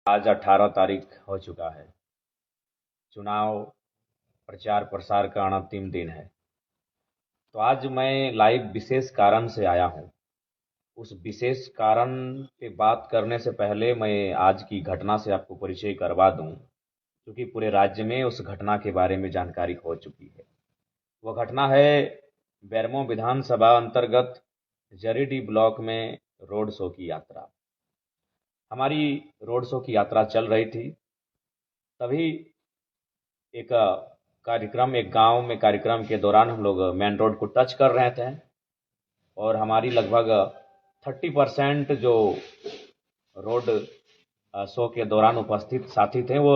आज 18 तारीख हो चुका है। चुनाव प्रचार प्रसार का अंतिम दिन है। तो आज मैं लाइव विशेष कारण से आया हूँ। उस विशेष कारण पे बात करने से पहले मैं आज की घटना से आपको परिचय करवा दूँ, क्योंकि पूरे राज्य में उस घटना के बारे में जानकारी हो चुकी है। वह घटना है बेरमो विधानसभा अंतर्गत जरीडीह ब्लॉक में रोड शो की यात्रा। हमारी रोड शो की यात्रा चल रही थी, तभी एक एक गांव में कार्यक्रम के दौरान हम लोग मेन रोड को टच कर रहे थे और हमारी लगभग 30% जो रोड शो के दौरान उपस्थित साथी थे वो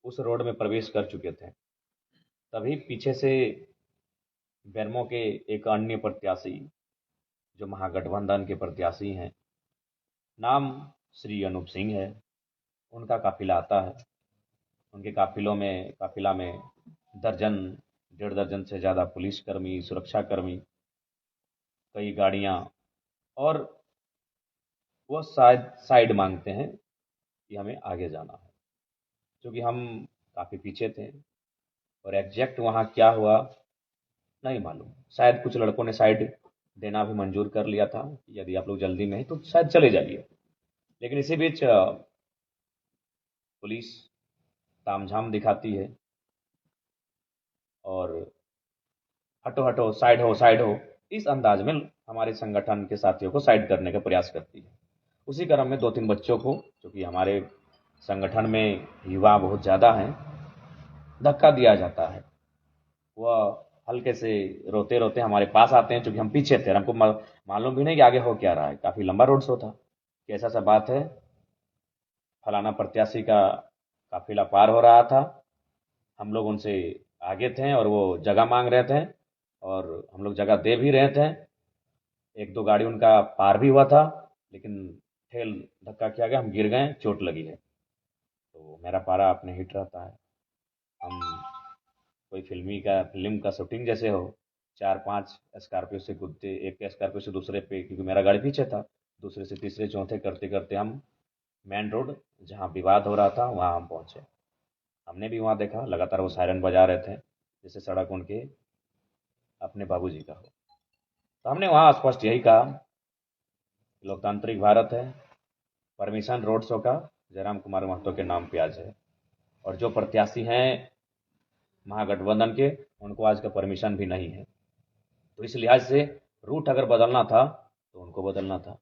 उस रोड में प्रवेश कर चुके थे। तभी पीछे से बेरमो के एक अन्य प्रत्याशी जो महागठबंधन के प्रत्याशी हैं, नाम श्री अनूप सिंह है, उनका काफिला आता है। उनके काफिला में दर्जन 1.5 दर्जन से ज़्यादा पुलिसकर्मी, सुरक्षाकर्मी, कई गाड़ियाँ, और वो शायद साइड मांगते हैं कि हमें आगे जाना है, क्योंकि हम काफ़ी पीछे थे और एग्जैक्ट वहाँ क्या हुआ नहीं मालूम। शायद कुछ लड़कों ने साइड देना भी मंजूर कर लिया था कि यदि आप लोग जल्दी में हैं तो शायद चले जाइए। लेकिन इसी बीच पुलिस तामझाम दिखाती है और हटो हटो, साइड हो, इस अंदाज में हमारे संगठन के साथियों को साइड करने का प्रयास करती है। उसी क्रम में 2-3 बच्चों को, क्योंकि हमारे संगठन में युवा बहुत ज़्यादा हैं, धक्का दिया जाता है। वह हल्के से रोते रोते हमारे पास आते हैं, क्योंकि हम पीछे थे और हमको मालूम भी नहीं कि आगे हो क्या रहा है। काफ़ी लंबा रोड शो था कि ऐसा सा बात है, फलाना प्रत्याशी का काफिला पार हो रहा था, हम लोग उनसे आगे थे और वो जगह मांग रहे थे और हम लोग जगह दे भी रहे थे। एक दो गाड़ी उनका पार भी हुआ था, लेकिन ठेल धक्का किया गया, हम गिर गए, चोट लगी है। तो मेरा पारा अपने हिट रहता है। हम कोई फिल्म का शूटिंग जैसे हो, 4-5 स्कॉर्पियो से कूदते, एक स्कॉर्पियो से दूसरे पे, क्योंकि मेरा गाड़ी पीछे था, दूसरे से तीसरे चौथे करते करते हम मेन रोड जहाँ विवाद हो रहा था वहाँ हम पहुँचे। हमने भी वहाँ देखा, लगातार वो सायरन बजा रहे थे जैसे सड़क उनके अपने बाबूजी का हो। तो हमने वहाँ स्पष्ट यही कहा, लोकतांत्रिक भारत है, परमिशन रोड शो का जयराम कुमार महतो के नाम पे आज है, और जो प्रत्याशी हैं महागठबंधन के, उनको आज का परमिशन भी नहीं है। तो इस लिहाज से रूट अगर बदलना था तो उनको बदलना था।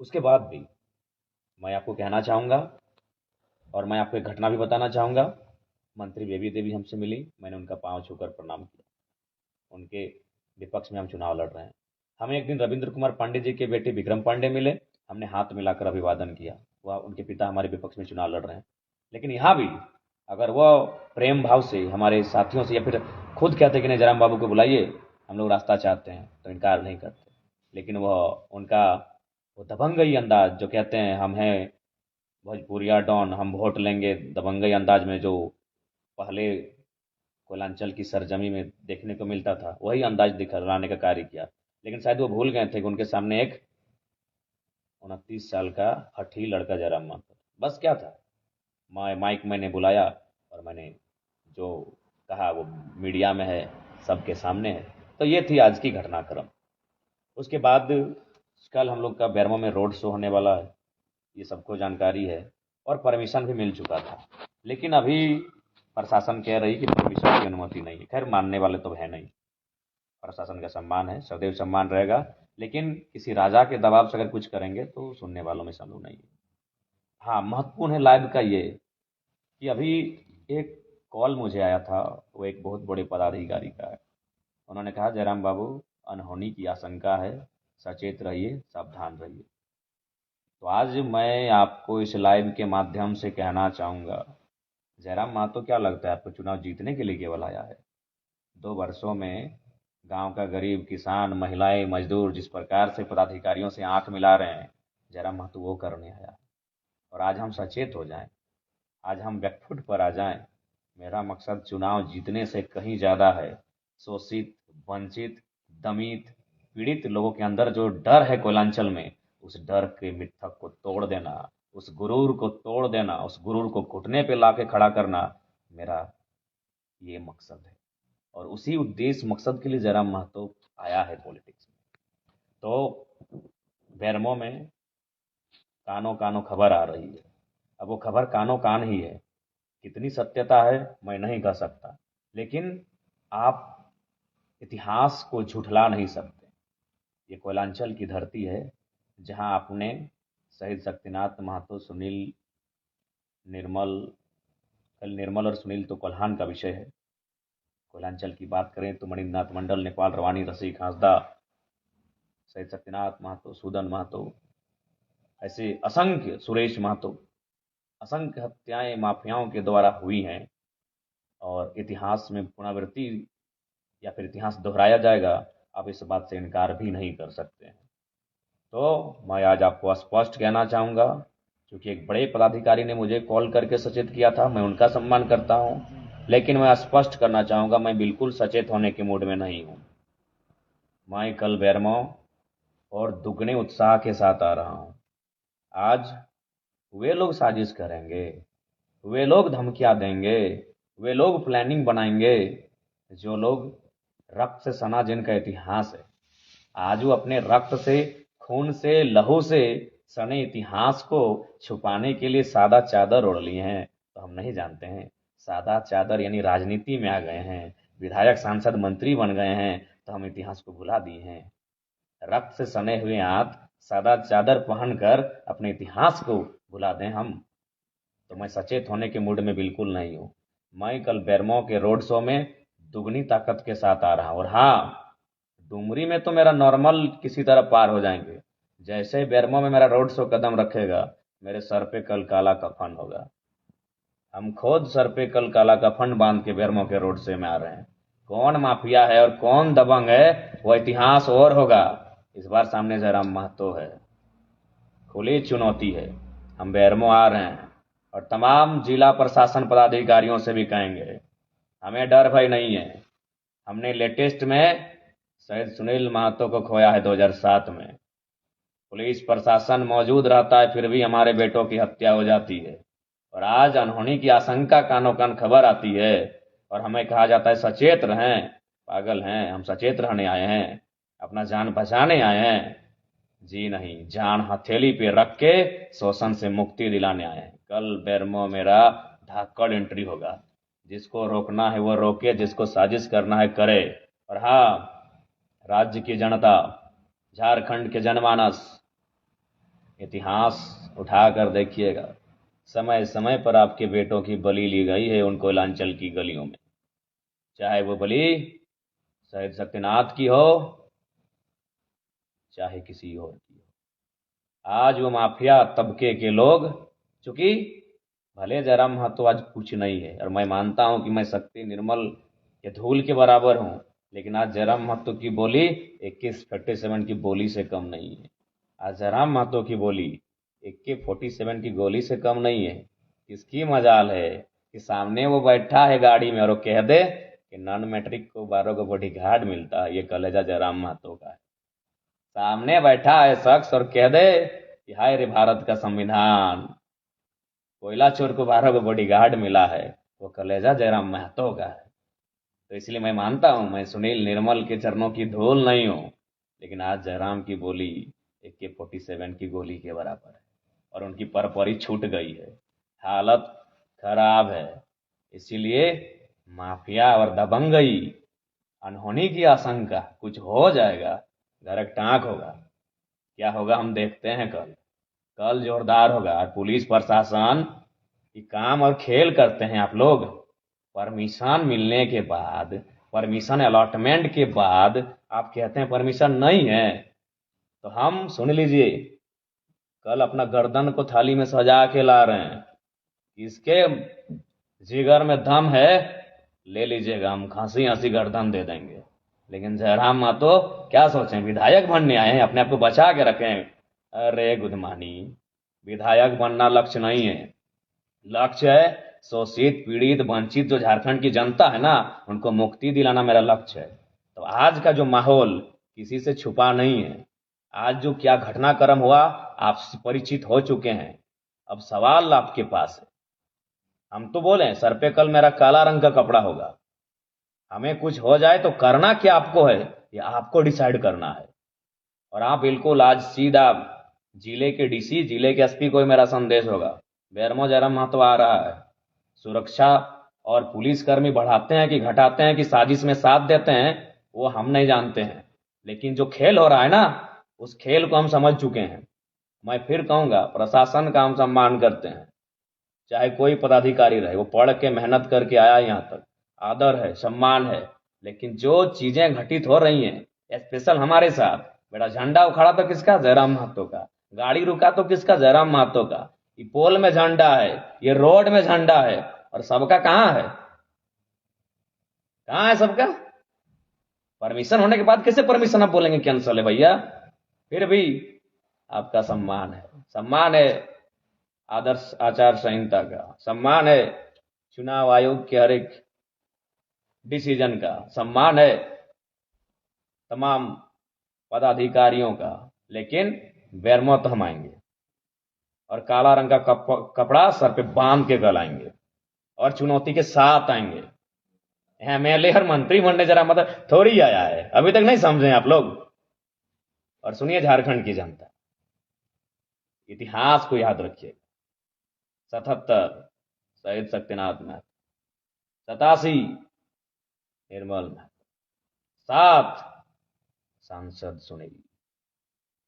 उसके बाद भी मैं आपको कहना चाहूँगा और मैं आपको एक घटना भी बताना चाहूँगा। मंत्री बेबी देवी हमसे मिली, मैंने उनका पाँव छूकर प्रणाम किया। उनके विपक्ष में हम चुनाव लड़ रहे हैं। हमें एक दिन रविंद्र कुमार पांडे जी के बेटे विक्रम पांडे मिले, हमने हाथ मिलाकर अभिवादन किया। वह उनके पिता हमारे विपक्ष में चुनाव लड़ रहे हैं। लेकिन यहाँ भी अगर वह प्रेम भाव से हमारे साथियों से, या फिर खुद कहते कि नहीं जयराम बाबू को बुलाइए, हम लोग रास्ता चाहते हैं, तो इनकार नहीं करते। लेकिन वह उनका वो दबंगई अंदाज, जो कहते हैं हम हैं भोजपुरिया डॉन, हम वोट लेंगे, दबंगई अंदाज में जो पहले कोयलांचल की सरजमी में देखने को मिलता था, वही अंदाज दिखलाने का कार्य किया। लेकिन शायद वो भूल गए थे कि उनके सामने एक 29 साल का हठी लड़का जयराम मानता था। बस क्या था, माइक मैंने बुलाया और मैंने जो कहा वो मीडिया में है, सबके सामने है। तो ये थी आज की घटनाक्रम। उसके बाद कल हम लोग का बेरमो में रोड शो होने वाला है, ये सबको जानकारी है और परमिशन भी मिल चुका था। लेकिन अभी प्रशासन कह रही कि परमिशन की अनुमति नहीं है। खैर, मानने वाले तो है नहीं, प्रशासन का सम्मान है, सदैव सम्मान रहेगा। लेकिन किसी राजा के दबाव से अगर कुछ करेंगे तो सुनने वालों में संदेह नहीं है। हाँ, महत्वपूर्ण है लाइव का ये कि अभी एक कॉल मुझे आया था, वो एक बहुत बड़े पदाधिकारी का है। उन्होंने कहा जयराम बाबू, अनहोनी की आशंका है, सचेत रहिए, सावधान रहिए। तो आज मैं आपको इस लाइव के माध्यम से कहना चाहूँगा, जयराम महतो, क्या लगता है आपको चुनाव जीतने के लिए केवल आया है? 2 वर्षों में गांव का गरीब किसान, महिलाएं, मजदूर जिस प्रकार से पदाधिकारियों से आंख मिला रहे हैं, जयराम महतो वो करने आया। और आज हम सचेत हो जाएं, आज हम बैकफुट पर आ जाएं। मेरा मकसद चुनाव जीतने से कहीं ज़्यादा है। शोषित, वंचित, दमित, पीड़ित लोगों के अंदर जो डर है कोयलांचल में, उस डर के मिथक को तोड़ देना, उस गुरूर को तोड़ देना, उस गुरूर को घुटने पे लाके खड़ा करना मेरा ये मकसद है। और उसी उद्देश्य मकसद के लिए जयराम महतो आया है पॉलिटिक्स में। तो बेरमो में कानो कानो खबर आ रही है। अब वो खबर कानो कान ही है, कितनी सत्यता है मैं नहीं कह सकता, लेकिन आप इतिहास को झुठला नहीं सकते। ये कोयलांचल की धरती है जहां आपने शहीद शक्तिनाथ महतो, सुनील, निर्मल, कल निर्मल और सुनील तो कोल्हान का विषय है। कोयलांचल की बात करें तो मणिनाथ मंडल, नेपाल रवानी, रसिक हांसदा, शहीद शक्तिनाथ महतो, सूदन महतो, ऐसे असंख्य, सुरेश महतो, असंख्य हत्याएं माफियाओं के द्वारा हुई हैं। और इतिहास में पुनरावृत्ति या फिर इतिहास दोहराया जाएगा, आप इस बात से इनकार भी नहीं कर सकते हैं। तो मैं आज आपको स्पष्ट कहना चाहूँगा, क्योंकि एक बड़े पदाधिकारी ने मुझे कॉल करके सचेत किया था, मैं उनका सम्मान करता हूँ, लेकिन मैं स्पष्ट करना चाहूँगा मैं बिल्कुल सचेत होने के मूड में नहीं हूँ। मैं कल बेरमो और दुगने उत्साह के साथ आ रहा हूँ। आज वे लोग साजिश करेंगे, वे लोग धमकियाँ देंगे, वे लोग प्लानिंग बनाएंगे, जो लोग रक्त से सना जिनका इतिहास है, आज वो अपने रक्त से, खून से, लहू से सने इतिहास को छुपाने के लिए सादा चादर ओढ़ लिए हैं। तो हम नहीं जानते हैं, सादा चादर यानी राजनीति में आ गए हैं, विधायक, सांसद, मंत्री बन गए हैं, तो हम इतिहास को भुला दिए हैं। रक्त से सने हुए हाथ सादा चादर पहनकर अपने इतिहास को भुला दें हम, तो मैं सचेत होने के मूड में बिल्कुल नहीं हूँ। मैं कल बेरमो के रोड शो में दुगनी ताकत के साथ आ रहा हूँ। और हाँ, डुमरी में तो मेरा नॉर्मल किसी तरह पार हो जाएंगे, जैसे ही बेरमो में मेरा रोड शो कदम रखेगा, मेरे सर पे कल काला कफन होगा। हम खुद सर पे कल काला कफन बांध के बेरमो के रोड शो में आ रहे हैं। कौन माफिया है और कौन दबंग है, वो इतिहास और होगा। इस बार सामने जयराम महतो है, खुली चुनौती है। हम बेरमो आ रहे हैं और तमाम जिला प्रशासन पदाधिकारियों से भी कहेंगे, हमें डर भय नहीं है। हमने लेटेस्ट में शहीद सुनील महतो को खोया है 2007 में। पुलिस प्रशासन मौजूद रहता है, फिर भी हमारे बेटों की हत्या हो जाती है। और आज अनहोनी की आशंका कानों कान खबर आती है और हमें कहा जाता है सचेत रहें। पागल हैं हम, सचेत रहने आए हैं, अपना जान बचाने आए हैं? जी नहीं, जान हथेली पे रख के शोषण से मुक्ति दिलाने आए हैं। कल बेरमो मेरा धाकड़ एंट्री होगा। जिसको रोकना है वो रोके, जिसको साजिश करना है करे। और हाँ, राज्य की जनता, झारखंड के जनमानस, इतिहास उठाकर देखिएगा, समय समय पर आपके बेटों की बलि ली गई है उन कोयलांचल की गलियों में, चाहे वो बलि शहीद शक्तिनाथ की हो, चाहे किसी और की हो। आज वो माफिया तबके के लोग, चूंकि भले जयराम महतो आज कुछ नहीं है, और मैं मानता हूं कि मैं शक्ति, निर्मल या धूल के बराबर हूं, लेकिन आज जयराम महतो की बोली AK-47 की बोली से कम नहीं है। आज जयराम महतो की बोली AK-47 की गोली से कम नहीं है। किसकी मजाल है कि सामने वो बैठा है गाड़ी में और वो कह दे कि नॉन मैट्रिक को 12 को बॉडीगार्ड मिलता है, ये कलेजा जयराम महतो का है। सामने बैठा है शख्स और कह दे कि हाय रे भारत का संविधान, कोयला चोर को 12 को बॉडीगार्ड मिला है, वो कलेजा जयराम महतो का है। तो इसलिए मैं मानता हूं मैं सुनील, निर्मल के चरणों की धूल नहीं हूं, लेकिन आज जयराम की बोली AK-47 की गोली के बराबर है और उनकी परपरी छूट गई है, हालत खराब है। इसीलिए माफिया और दबंगई, अनहोनी की आशंका, कुछ हो जाएगा, घर टाँक होगा। क्या होगा हम देखते हैं कल। कल जोरदार होगा। और पुलिस प्रशासन की काम और खेल करते हैं आप लोग। परमिशन मिलने के बाद, परमिशन अलॉटमेंट के बाद आप कहते हैं परमिशन नहीं है, तो हम सुन लीजिए, कल अपना गर्दन को थाली में सजा के ला रहे हैं। इसके जिगर में दम है, ले लीजिएगा, हम खांसी हंसी गर्दन दे देंगे। लेकिन जयराम महतो क्या सोचें, विधायक बनने आए हैं, अपने आप को बचा के रखें? अरे गुदमानी, विधायक बनना लक्ष्य नहीं है। लक्ष्य है शोषित, पीड़ित, वंचित जो झारखंड की जनता है ना, उनको मुक्ति दिलाना मेरा लक्ष्य है। तो आज का जो माहौल किसी से छुपा नहीं है। आज जो क्या घटनाक्रम हुआ आप परिचित हो चुके हैं, अब सवाल आपके पास है, हम तो बोले सर पे कल मेरा काला रंग का कपड़ा होगा, हमें कुछ हो जाए तो करना क्या आपको है, ये आपको डिसाइड करना है। और आप बिल्कुल आज सीधा जिले के डीसी, जिले के एसपी को मेरा संदेश होगा, बेरमो जयराम महतो आ रहा है, सुरक्षा और पुलिसकर्मी बढ़ाते हैं कि घटाते हैं कि साजिश में साथ देते हैं वो हम नहीं जानते हैं, लेकिन जो खेल हो रहा है ना उस खेल को हम समझ चुके हैं। मैं फिर कहूंगा, प्रशासन का हम सम्मान करते हैं, चाहे कोई पदाधिकारी रहे, वो पढ़ के मेहनत करके आया यहाँ तक, आदर है, सम्मान है। लेकिन जो चीजें घटित हो रही हैं स्पेशल हमारे साथ, बेटा झंडा उखाड़ा तो किसका, जयराम महतो का, गाड़ी रुका तो किसका, जयराम महतो का, ये पोल में झंडा है, ये रोड में झंडा है, और सबका कहाँ है, कहाँ है सबका? परमिशन होने के बाद कैसे परमिशन आप बोलेंगे कैंसल है भैया? फिर भी आपका सम्मान है, सम्मान है आदर्श आचार संहिता का, सम्मान है चुनाव आयोग के हर एक डिसीजन का, सम्मान है तमाम पदाधिकारियों का। लेकिन बेरमो तो हम आएंगे और काला रंग का कपड़ा सर पे बांध के गलाएंगे और चुनौती के साथ आएंगे। एमएलए और मंत्री बनने जरा मतलब थोड़ी आया है, अभी तक नहीं समझे आप लोग। और सुनिए झारखंड की जनता, इतिहास को याद रखिए, 77 शहीद शक्तिनाथ महतो, 87 निर्मल महतो, 7 सांसद सुनील,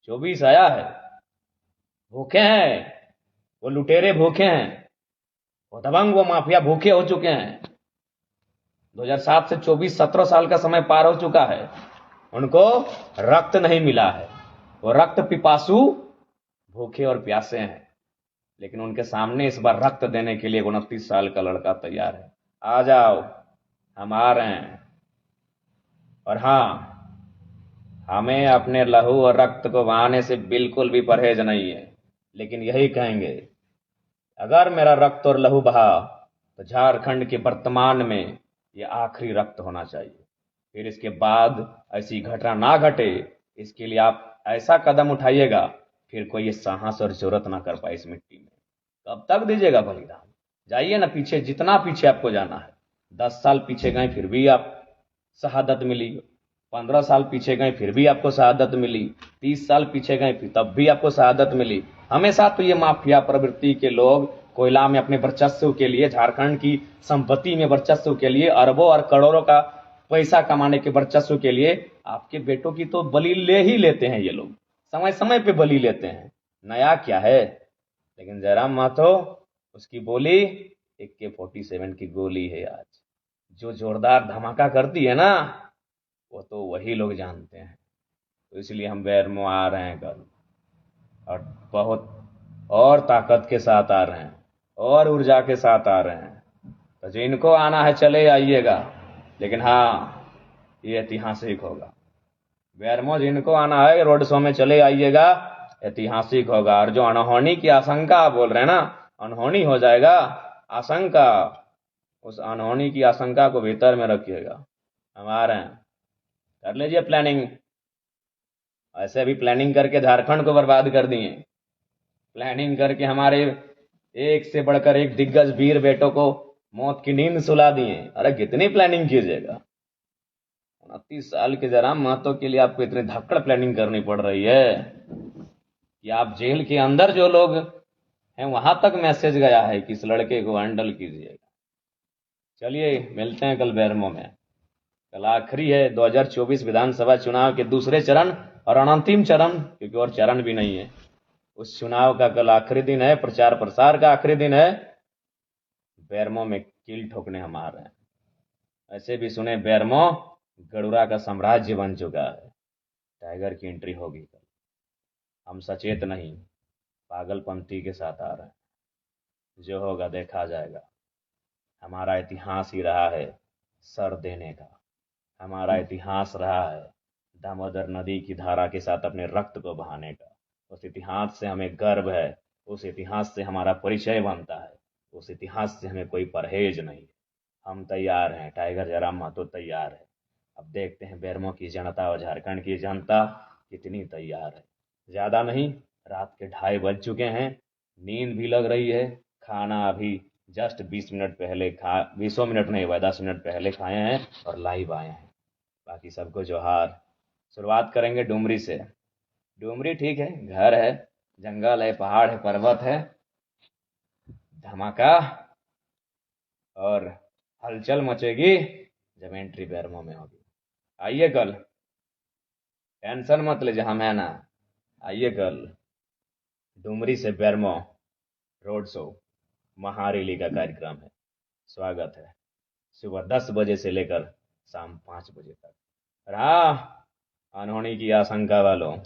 24 आया है, भूखे हैं वो लुटेरे, भूखे हैं वो दबंग, वो माफिया भूखे हो चुके हैं। 2007 से 24 17 साल का समय पार हो चुका है, उनको रक्त नहीं मिला है, वो रक्त पिपासु भूखे और प्यासे हैं। लेकिन उनके सामने इस बार रक्त देने के लिए 29 साल का लड़का तैयार है। आ जाओ, हम आ रहे हैं। और हाँ, हमें अपने लहू और रक्त को बहाने से बिल्कुल भी परहेज नहीं है, लेकिन यही कहेंगे, अगर मेरा रक्त और लहू बहा तो झारखंड के वर्तमान में यह आखिरी रक्त होना चाहिए। फिर इसके बाद ऐसी घटना ना घटे, इसके लिए आप ऐसा कदम उठाइएगा फिर कोई ये साहस और जरूरत ना कर पाए इस मिट्टी में। कब तक दीजिएगा बलिदान? जाइए ना पीछे, जितना पीछे आपको जाना है। 10 साल पीछे गए फिर भी आप शहादत मिली, 15 साल पीछे गए फिर भी आपको शहादत मिली, 30 साल पीछे गए फिर तब भी आपको शहादत मिली। हमेशा तो ये माफिया प्रवृत्ति के लोग कोयला में अपने वर्चस्व के लिए, झारखंड की संपत्ति में वर्चस्व के लिए, अरबों और करोड़ों का पैसा कमाने के वर्चस्व के लिए आपके बेटों की तो बलि ले ही लेते हैं ये लोग, समय समय पे बलि लेते हैं। नया क्या है? लेकिन जयराम महतो, उसकी बोली AK-47 की गोली है आज, जो जोरदार धमाका करती है ना वो तो वही लोग जानते हैं। तो इसलिए हम बेरमो आ रहे हैं कल, और बहुत और ताकत के साथ आ रहे हैं और ऊर्जा के साथ आ रहे हैं। तो जिनको आना है चले आइएगा, लेकिन हाँ ये ऐतिहासिक होगा। बेरमो जिनको आना है रोड शो में चले आइएगा, ऐतिहासिक होगा। और जो अनहोनी की आशंका आप बोल रहे हैं ना, अनहोनी हो जाएगा, आशंका, उस अनहोनी की आशंका को भीतर में रखिएगा। हम आ रहे हैं, कर लीजिए प्लानिंग। ऐसे अभी प्लानिंग करके झारखंड को बर्बाद कर दिए, प्लानिंग करके हमारे एक से बढ़कर एक दिग्गज वीर बेटों को मौत की नींद सुला दिए। अरे कितनी प्लानिंग कीजिएगा? 29 साल के जयराम महतो के लिए आपको इतनी धक्कड़ प्लानिंग करनी पड़ रही है कि आप जेल के अंदर जो लोग हैं वहां तक मैसेज गया है कि इस लड़के को हैंडल कीजिएगा। चलिए मिलते हैं कल बेरमो में। कल आखिरी है 2024 विधानसभा चुनाव के दूसरे चरण और अंतिम चरण, क्योंकि और चरण भी नहीं है। उस चुनाव का कल आखिरी दिन है, प्रचार प्रसार का आखिरी दिन है। बेरमो में कील ठोकने हम आ रहे हैं। ऐसे भी सुने बेरमो गडुरा का साम्राज्य बन चुका है, टाइगर की एंट्री होगी कल। हम सचेत नहीं, पागलपंथी के साथ आ रहे हैं, जो होगा देखा जाएगा। हमारा इतिहास ही रहा है सर देने का, हमारा इतिहास रहा है दामोदर नदी की धारा के साथ अपने रक्त को बहाने का। उस इतिहास से हमें गर्व है, उस इतिहास से हमारा परिचय बनता है, उस इतिहास से हमें कोई परहेज नहीं। हम तैयार हैं, टाइगर जयराम महतो तैयार है। अब देखते हैं बेरमो की जनता और झारखंड की जनता कितनी तैयार है। ज़्यादा नहीं, रात के 2:30 बज चुके हैं। नींद भी लग रही है, खाना अभी जस्ट 20 मिनट पहले 20 मिनट नहीं हुआ, 10 मिनट पहले खाए हैं और लाइव आए हैं। बाकी सबको जोहार। शुरुआत करेंगे डुमरी से। डुमरी ठीक है, घर है, जंगल है, पहाड़ है, पर्वत है, धमाका और हलचल मचेगी जब एंट्री बैरमो में होगी। आइए कल, टेंशन मत ले जहां मैं ना। आइए कल डुमरी से बैरमो रोड शो महारैली का कार्यक्रम है। स्वागत है सुबह 10 बजे से लेकर शाम 5 बजे तक। रहा अनहोनी की आशंका वालों,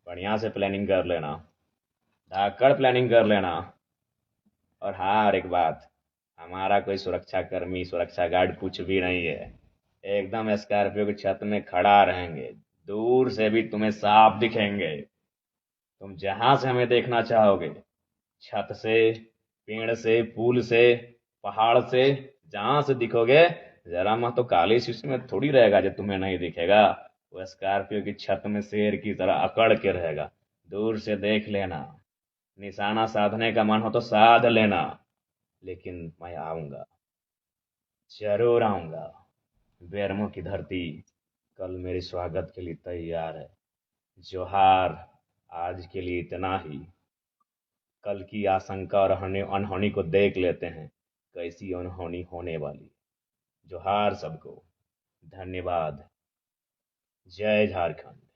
बढ़िया से प्लानिंग कर लेना, धाकड़ प्लानिंग कर लेना। और हाँ, और एक बात, हमारा कोई सुरक्षा कर्मी, सुरक्षा गार्ड कुछ भी नहीं है। एकदम स्कॉर्पियो की छत में खड़ा रहेंगे, दूर से भी तुम्हें साफ दिखेंगे। तुम जहां से हमें देखना चाहोगे, छत से, पेड़ से, पुल से, पहाड़ से, जहां से दिखोगे, जरा मत तो काली शीशी में थोड़ी रहेगा जो तुम्हें नहीं दिखेगा। वो स्कॉर्पियो की छत में शेर की तरह अकड़ के रहेगा। दूर से देख लेना, निशाना साधने का मन हो तो साध लेना, लेकिन मैं आऊंगा, जरूर आऊंगा। बैरमो की धरती कल मेरे स्वागत के लिए तैयार है। जोहार। आज के लिए इतना ही। कल की आशंका और अनहोनी को देख लेते हैं, कैसी अनहोनी होने वाली। जोहार सबको। धन्यवाद। जय झारखंड।